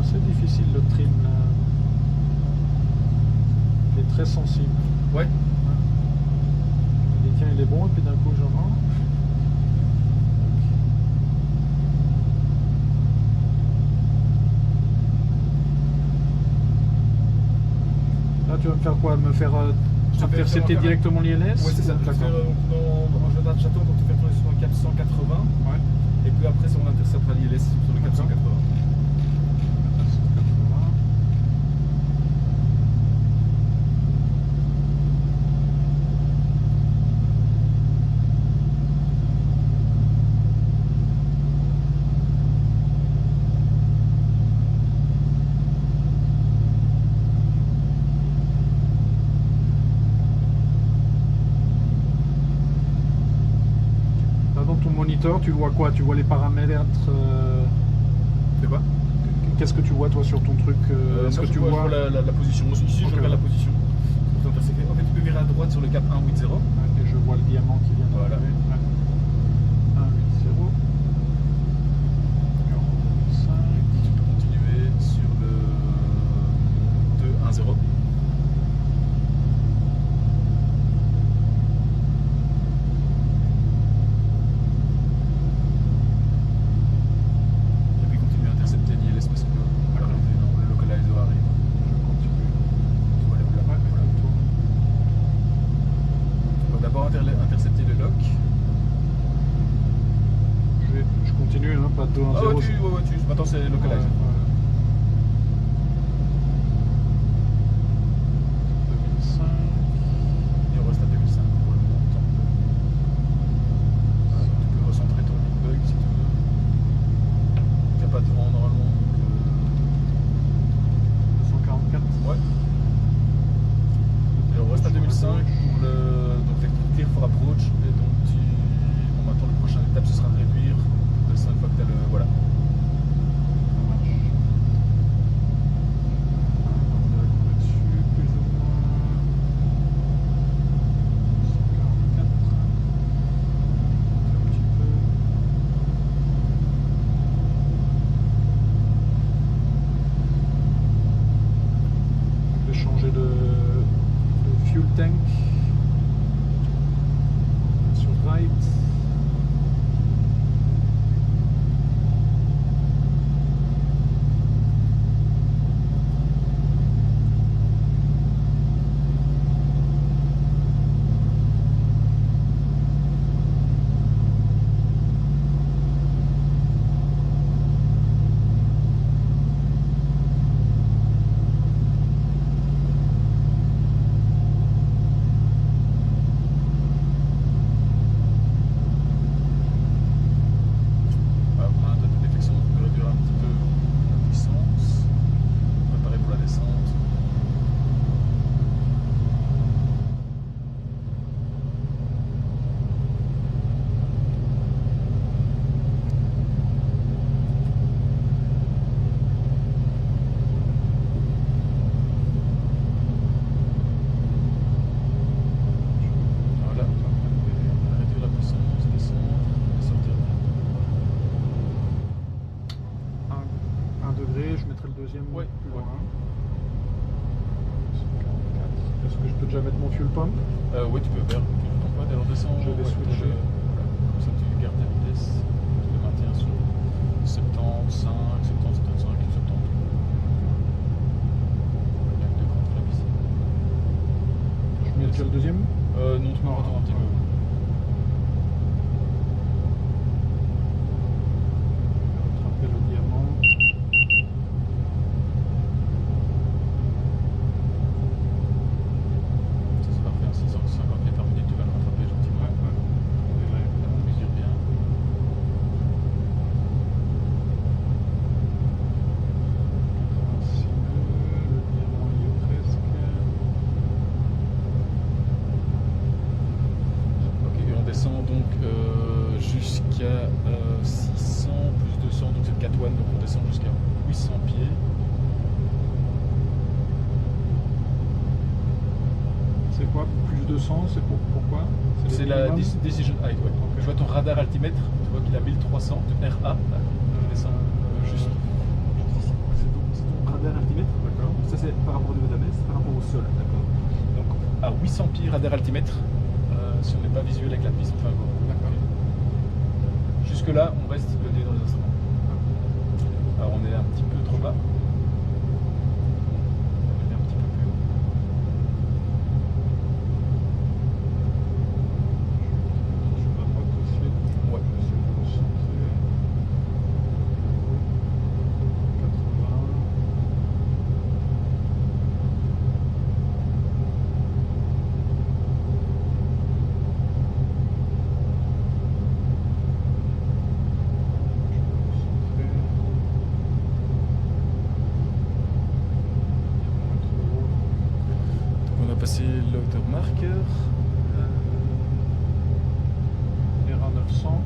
C'est difficile le trim là. Il est très sensible. Ouais. Il dit tiens il est bon et puis d'un coup je rends. Là tu vas me faire quoi? Me faire Je te fais intercepter faire un- directement l'ILS? Oui, c'est ça. Je vais faire, en jardin de château, donc tu fais tourner sur un cap 180. Ouais. Et puis après, on interceptera l'ILS sur le cap D'accord. 180. ton moniteur, tu vois quoi? Tu vois les paramètres De quoi? Qu'est-ce que tu vois toi sur ton truc? Est-ce Moi, que tu je vois la position. Ici, Ok. je regarde la position. Pour t'intersecter. En fait, tu peux virer à droite sur le cap 180. Et je vois le diamant qui vient Voilà. d'arriver. Ouais. 180. 45. Et tu peux continuer sur le 210. Et puis continue à intercepter l'ILS parce que le localizer arrive. Je continue. Tu vois les bleus. Ouais, Voilà. comme toi. On va d'abord intercepter le lock. Je continue, hein, pas de 2 Ah 0. ouais, maintenant c'est localizer. 2005. Et on reste à 2005 pour le montant. Tu peux recentrer ton big bug si tu veux. Il n'y a pas de vent normalement. Donc, 244. ouais. Et on reste à 2005 pour le. Donc clear for approach. Et donc bon, maintenant la prochaine étape ce sera de réduire. Une fois que tu as le. Voilà. Ça marche. On dirait qu'on est dessus, plus ou moins. 144. Un petit peu. Je vais changer de fuel tank sur right. Après un tas de déflexion, tu peux réduire un petit peu la puissance. Préparer pour la descente. Voilà. Réduire la puissance, descendre et sortir. 1 degré, je mettrai le deuxième Ouais, plus ouais. loin. 144. Est-ce que je peux déjà mettre mon fuel pump? Oui, tu peux faire. Tu ne tombes pas dès redescendre. Je vais switcher. Voilà. Comme ça, tu gardes ta vitesse. Tu le maintiens sur 75, 70, 75, 70. Il y a 2 grandes frappes ici. Je mets déjà le deuxième? Non, tu peux retourner un petit peu. Rattraper le diamant. Ça c'est parfait, à 650 mètres par minute, tu vas le rattraper gentiment. Et là, On mesure bien. le diamant y est presque. Ok, et on descend donc jusqu'à 600 plus 200, donc c'est 4 one, donc on descend jusqu'à 800 pieds. C'est quoi? Plus 200, c'est pourquoi? C'est le la minimum? decision height, ouais. Ok. Tu vois ton radar altimètre, tu vois qu'il a 1300 de RA, là, qui descend juste ici. C'est ton radar altimètre. D'accord. Ça c'est par rapport au niveau de la messe, par rapport au sol, d'accord. Donc à 800 pieds radar altimètre, si on n'est pas visuel avec la piste, enfin bon. D'accord. Jusque là, on reste le nez dans les instruments. Alors on est un petit peu trop bas. On est un petit peu plus haut. Sur la droite aussi. Ouais. Essayer de recentrer. 80. Donc on a passé l'auteur marqueur. RA 900.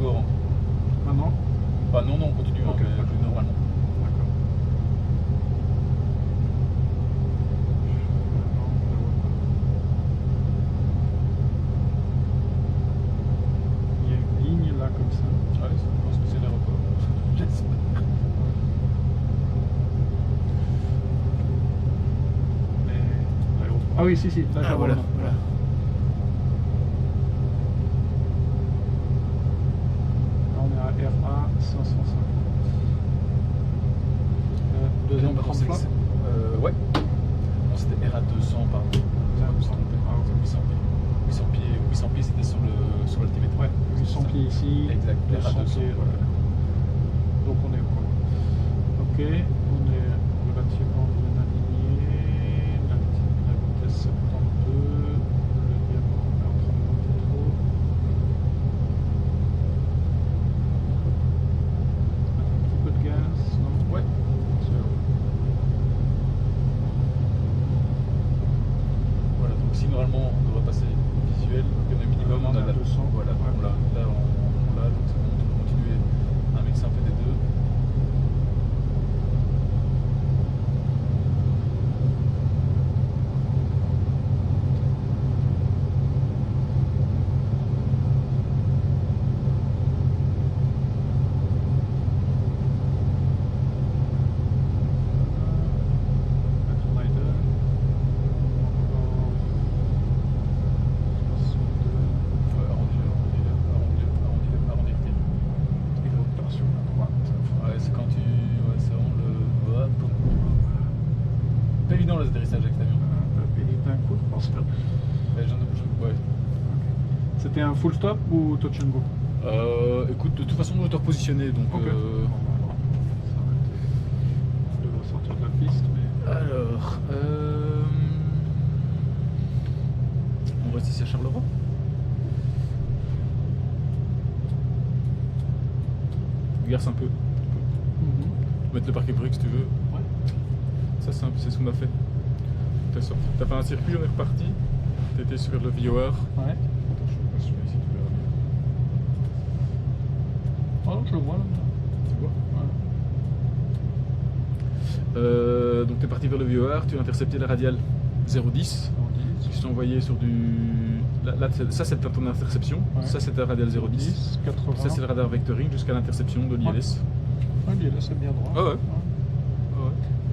encore. Hein. Maintenant. Enfin, non, on continue, Ok, hein, mais d'accord. normalement. D'accord. Non, on la voit pas. Il y a une ligne là comme ça. Ouais, je pense que c'est l'aéroport. J'espère. Mais l'aéroport. Ah oui, si, là, je la vois voilà, maintenant. voilà. Là, on est à RA 550. Deuxième Non, par contre, tremplin. ouais. Non, c'était RA 200, pardon. Je me suis trompé. Ah, ok. 800 pieds, c'était sur l'altimètre. Ouais, 800 pieds ici. Exact, 200 RA 200. pieds, voilà. Donc on est bon. Ok, on est relativement bien aligné. La vitesse 72. Le diamant est en train de monter trop. Un petit peu de gaz, non? Ouais. Voilà, donc si normalement on devrait passer visuel, donc il y en a minimum, On on a a là, 200. voilà, Ouais. on l'a, là on l'a, donc c'est bon, on peut continuer un mix un peu des deux. Rider. Encore 62. Arrondir. Et l'autre sur la droite. Ouais, c'est quand tu, ouais, c'est vraiment le, hop. Pas évident les atterrissages avec cet avion. Et d'un coup, je pense que Ouais. c'était un full stop ou touch and go? Écoute, de toute façon, je dois te repositionner, donc. Ok. Je devrais sortir de la piste, mais. Alors, on reste ici à Charleroi. Garce un peu. Mettre le parquet brique si tu veux. Ouais. Ça, c'est ce qu'on a fait. T'as fait un circuit, on est reparti. T'étais sur le VOR. Ouais. Attends, je passe celui-là ici, tu verras bien. Oh non, je le vois là. Tu vois? Donc t'es parti vers le VOR, tu as intercepté la radiale 010. Qui sont envoyés sur du. Là, ça c'est ton interception. Ouais. Ça c'est ta radiale 010. 80. Ça c'est le radar vectoring jusqu'à l'interception de l'ILS. Ouais, il est là, c'est bien droit. Ah ouais.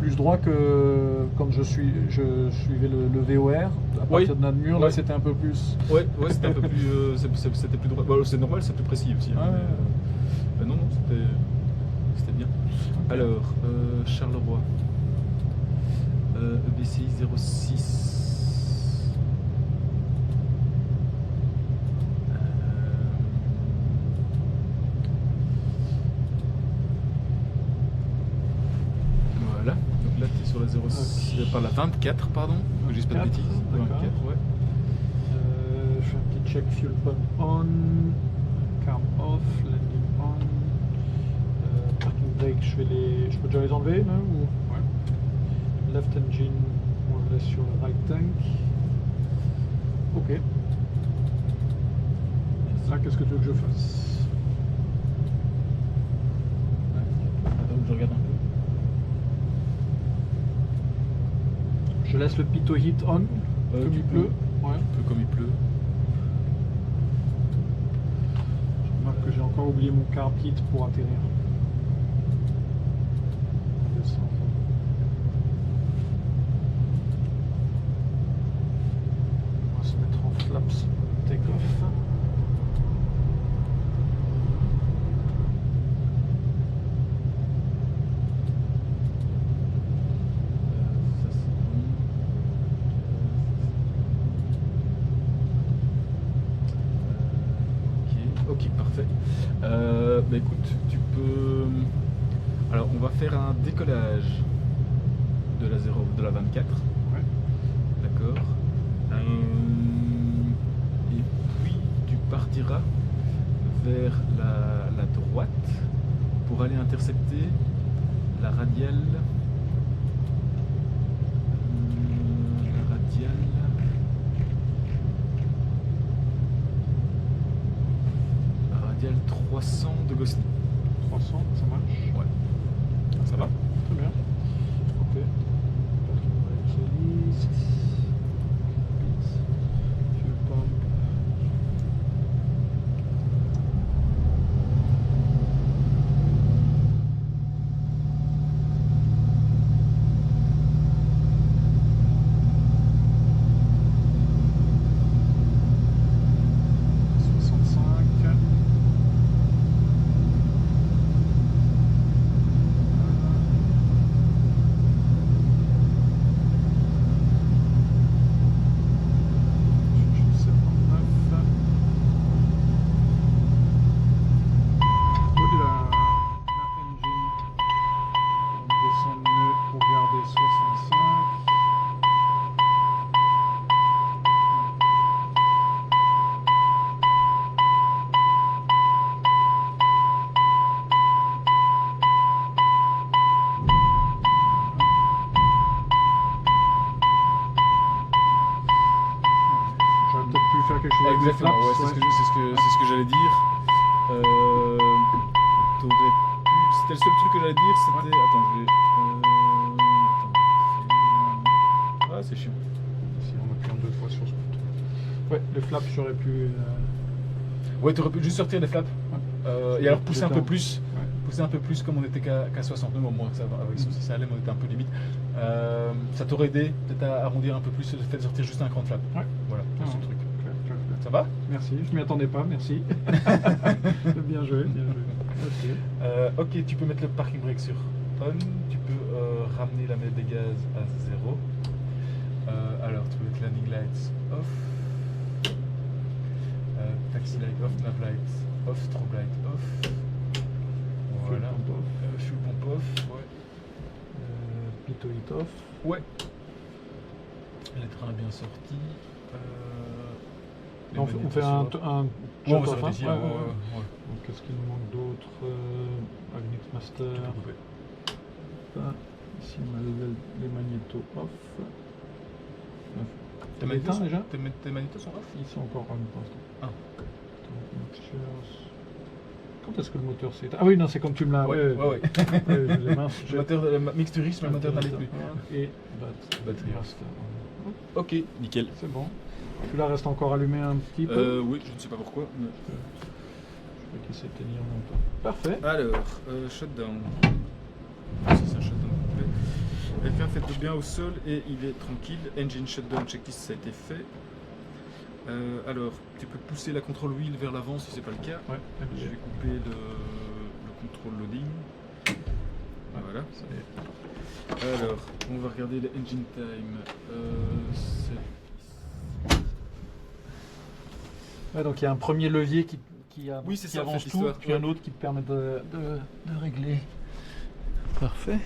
Plus droit que quand je suivais le VOR. À Oui. partir de Namur, là Ouais. c'était un peu plus. Ouais, c'était un peu plus. C'était plus droit. Bon, c'est normal, c'est plus précis aussi. Hein, Ouais. mais, non, c'était bien. Alors, Charleroi. EBCI 06. Voilà, donc là tu es sur la 06, par la 24, pardon, que je dise pas de 24, bêtises. d'accord. 24, ouais. Je fais un petit check fuel pump on, carb off, landing on, parking brake, je peux déjà les enlever là ou? Ouais. Left engine, on le laisse sur le right tank. Ok. Là, qu'est-ce que tu veux que je fasse? Attends, je regarde un peu. Je laisse le pitot heat on, comme Tu il peux. pleut. Ouais. Un peu comme il pleut. Je remarque que j'ai encore oublié mon carb heat pour atterrir. On descend. On va se mettre en flaps take-off. Ça c'est bon. Ok, parfait. Bah écoute, tu peux. Alors, on va faire un décollage de la 24. Ouais. D'accord. Et puis tu partiras vers la droite pour aller intercepter la radiale. La radiale 3 300 de Gosling. 300, ça marche. Ouais. Ça va? Très bien. Ok. Parking brake list. Fuel pump. J'aurais peut-être pu faire quelque chose avec les Exactement, flaps, ouais, c'est ce que j'allais dire. T'aurais pu. C'était le seul truc que j'allais dire, c'était. Attends, je vais. Attends. Ah, c'est chiant. Si on appuie en 2 fois sur ce bouton. Ouais, les flaps, j'aurais pu. Ouais, t'aurais pu juste sortir les flaps. Et alors pousser un peu plus. Ouais. Pousser un peu plus comme on était qu'à 60 nœuds, au moins ça va, avec si ça allait, mais on était un peu limite. Ça t'aurait aidé peut-être à arrondir un peu plus le fait de sortir juste un cran de flap. Ouais. Voilà, c'est Ah, ce truc. clair, clair, clair. Ça va? Merci, je m'y attendais pas, merci. Bien joué, bien joué. Ok, tu peux mettre le parking brake sur on, tu peux ramener la manette des gaz à 0. Alors tu peux mettre landing lights off, taxi light off, nav light off, strobe light off. Voilà. Fuel pump off. Fuel pump off, ouais. Pito it off. Ouais. Les trains bien sortis. On fait un Ouais, on shut va off, faire hein. ici, Ouais, ouais, ouais, ouais. ouais. Donc, qu'est-ce qu'il nous manque d'autre? Agnix Master. Tu peux couper. Là, ici, on a les magnétos off. Tes T'as éteint déjà? Tes magnétos sont off? Ils sont encore on pour l'instant. Ah. Mixtures. Quand est-ce que le moteur s'est éteint? Ah oui, non, c'est comme tu me l'as. Ouais. Ouais, les mains, Le moteur mixturiste, mais le moteur n'allait plus. Et Batterie. master. Ok, nickel. C'est bon. Celui-là reste encore allumé un petit peu. Oui, je ne sais pas pourquoi. Mais... Je vais qu'il s'éteigne en même temps. Parfait. Alors, shutdown. Ça, c'est un shutdown complet. Quelqu'un fait de bien au sol et il est tranquille. Engine shutdown checklist, ça a été fait. Alors, tu peux pousser la control wheel vers l'avant si c'est pas le cas. Ouais, Je vais couper le control loading. Voilà. ça y est. Alors, on va regarder le engine time. Ouais, donc il y a un premier levier qui Oui, c'est qui ça, en avance fait, tout, l'histoire. puis un autre qui te permet de régler. Parfait.